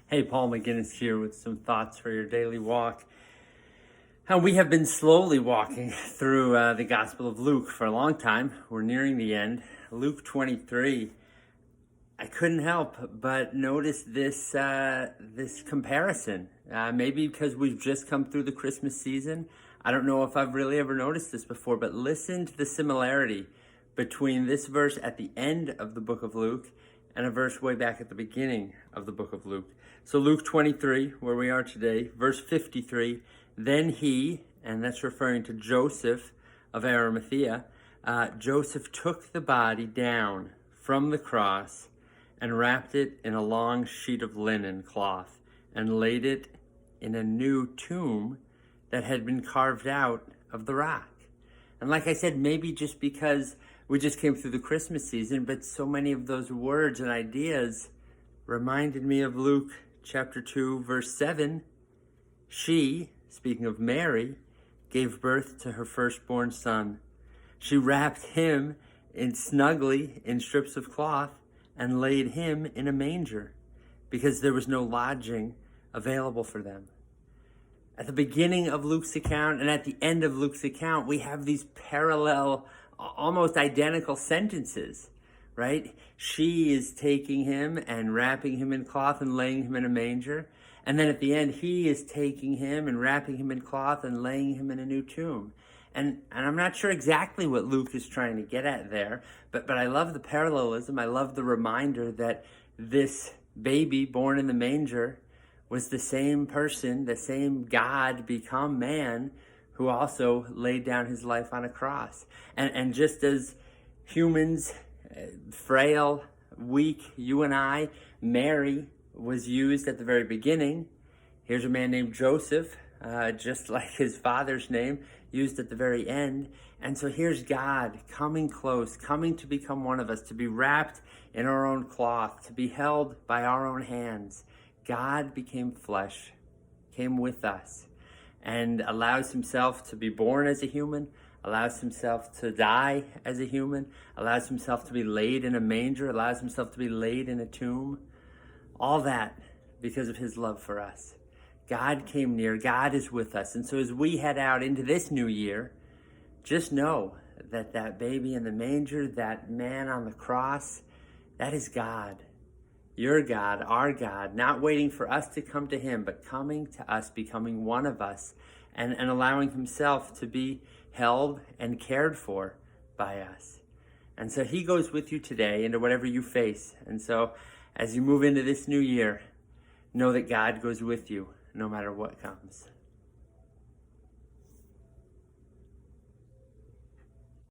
Hey, Paul McGinnis here with some thoughts for your daily walk. How we have been slowly walking through the Gospel of Luke for a long time. We're nearing the end. Luke 23. I couldn't help but notice this comparison. Maybe because we've just come through the Christmas season. I don't know if I've really ever noticed this before, but listen to the similarity between this verse at the end of the book of Luke and a verse way back at the beginning of the book of Luke. So Luke 23, where we are today, verse 53, then he, and that's referring to Joseph of Arimathea, Joseph took the body down from the cross and wrapped it in a long sheet of linen cloth and laid it in a new tomb that had been carved out of the rock. And like I said, maybe just because we just came through the Christmas season, but so many of those words and ideas reminded me of Luke chapter 2, verse 7. She, speaking of Mary, gave birth to her firstborn son. She wrapped him snugly in strips of cloth and laid him in a manger because there was no lodging available for them. At the beginning of Luke's account and at the end of Luke's account, we have these parallel, almost identical sentences, right? She is taking him and wrapping him in cloth and laying him in a manger. And then at the end, he is taking him and wrapping him in cloth and laying him in a new tomb. And I'm not sure exactly what Luke is trying to get at there, but I love the parallelism. I love the reminder that this baby born in the manger was the same person, the same God become man, who also laid down his life on a cross. And just as humans, frail, weak, you and I, Mary was used at the very beginning. Here's a man named Joseph, just like his father's name, used at the very end. And so here's God coming close, coming to become one of us, to be wrapped in our own cloth, to be held by our own hands. God became flesh, came with us, and allows himself to be born as a human, allows himself to die as a human, allows himself to be laid in a manger, allows himself to be laid in a tomb. All that because of his love for us. God came near, God is with us. And so as we head out into this new year, just know that that baby in the manger, that man on the cross, that is God. Your God, our God, not waiting for us to come to him, but coming to us, becoming one of us, and allowing himself to be held and cared for by us. And so he goes with you today into whatever you face. And so as you move into this new year, know that God goes with you no matter what comes.